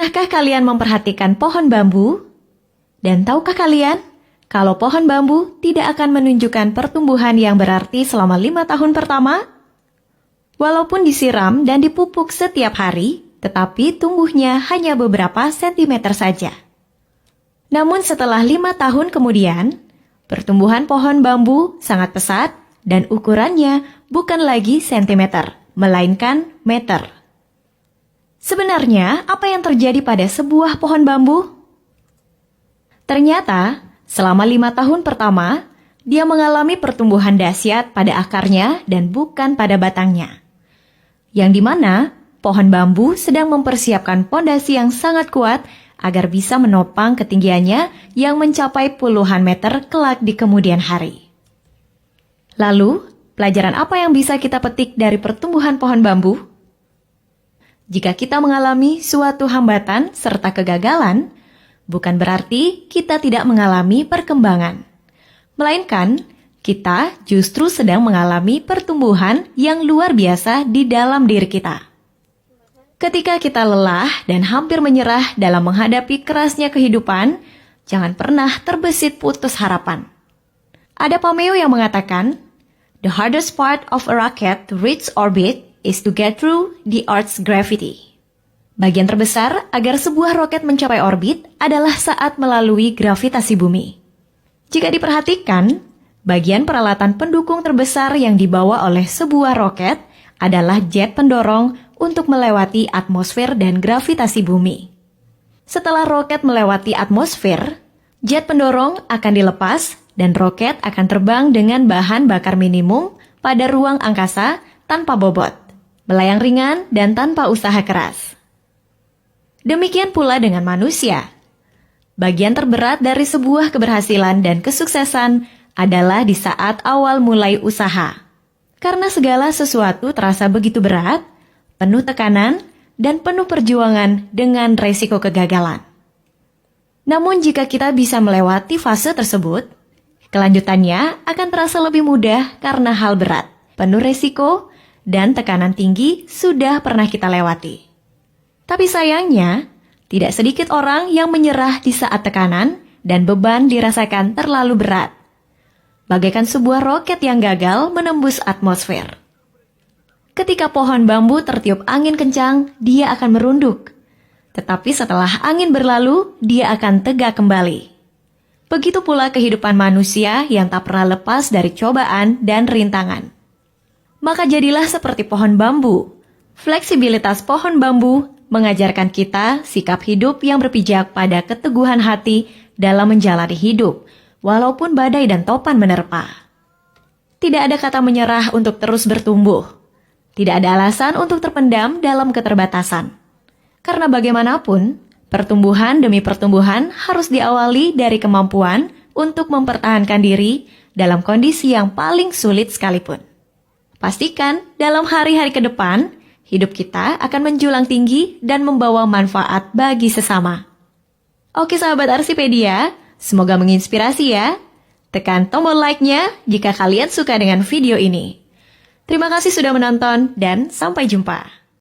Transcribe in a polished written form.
Pernahkah kalian memperhatikan pohon bambu? Dan tahukah kalian, kalau pohon bambu tidak akan menunjukkan pertumbuhan yang berarti selama 5 tahun pertama? Walaupun disiram dan dipupuk setiap hari, tetapi tumbuhnya hanya beberapa sentimeter saja. Namun setelah 5 tahun kemudian, pertumbuhan pohon bambu sangat pesat dan ukurannya bukan lagi sentimeter, melainkan meter. Sebenarnya, apa yang terjadi pada sebuah pohon bambu? Ternyata, selama 5 tahun pertama, dia mengalami pertumbuhan dahsyat pada akarnya dan bukan pada batangnya. Yang dimana, pohon bambu sedang mempersiapkan pondasi yang sangat kuat agar bisa menopang ketinggiannya yang mencapai puluhan meter kelak di kemudian hari. Lalu, pelajaran apa yang bisa kita petik dari pertumbuhan pohon bambu? Jika kita mengalami suatu hambatan serta kegagalan, bukan berarti kita tidak mengalami perkembangan. Melainkan, kita justru sedang mengalami pertumbuhan yang luar biasa di dalam diri kita. Ketika kita lelah dan hampir menyerah dalam menghadapi kerasnya kehidupan, jangan pernah terbesit putus harapan. Ada pameo yang mengatakan, "The hardest part of a rocket to reach orbit is to get through the Earth's gravity." Bagian terbesar agar sebuah roket mencapai orbit adalah saat melalui gravitasi bumi. Jika diperhatikan, bagian peralatan pendukung terbesar yang dibawa oleh sebuah roket adalah jet pendorong untuk melewati atmosfer dan gravitasi bumi. Setelah roket melewati atmosfer, jet pendorong akan dilepas dan roket akan terbang dengan bahan bakar minimum pada ruang angkasa tanpa bobot, melayang ringan dan tanpa usaha keras. Demikian pula dengan manusia. Bagian terberat dari sebuah keberhasilan dan kesuksesan adalah di saat awal mulai usaha. Karena segala sesuatu terasa begitu berat, penuh tekanan, dan penuh perjuangan dengan resiko kegagalan. Namun jika kita bisa melewati fase tersebut, kelanjutannya akan terasa lebih mudah karena hal berat, penuh resiko, dan tekanan tinggi sudah pernah kita lewati. Tapi sayangnya, tidak sedikit orang yang menyerah di saat tekanan dan beban dirasakan terlalu berat. Bagaikan sebuah roket yang gagal menembus atmosfer. Ketika pohon bambu tertiup angin kencang, dia akan merunduk. Tetapi setelah angin berlalu, dia akan tegak kembali. Begitu pula kehidupan manusia yang tak pernah lepas dari cobaan dan rintangan. Maka jadilah seperti pohon bambu. Fleksibilitas pohon bambu mengajarkan kita sikap hidup yang berpijak pada keteguhan hati dalam menjalani hidup, walaupun badai dan topan menerpa. Tidak ada kata menyerah untuk terus bertumbuh. Tidak ada alasan untuk terpendam dalam keterbatasan. Karena bagaimanapun, pertumbuhan demi pertumbuhan harus diawali dari kemampuan untuk mempertahankan diri dalam kondisi yang paling sulit sekalipun. Pastikan dalam hari-hari ke depan, hidup kita akan menjulang tinggi dan membawa manfaat bagi sesama. Oke sahabat Arsipedia, semoga menginspirasi ya. Tekan tombol like-nya jika kalian suka dengan video ini. Terima kasih sudah menonton dan sampai jumpa.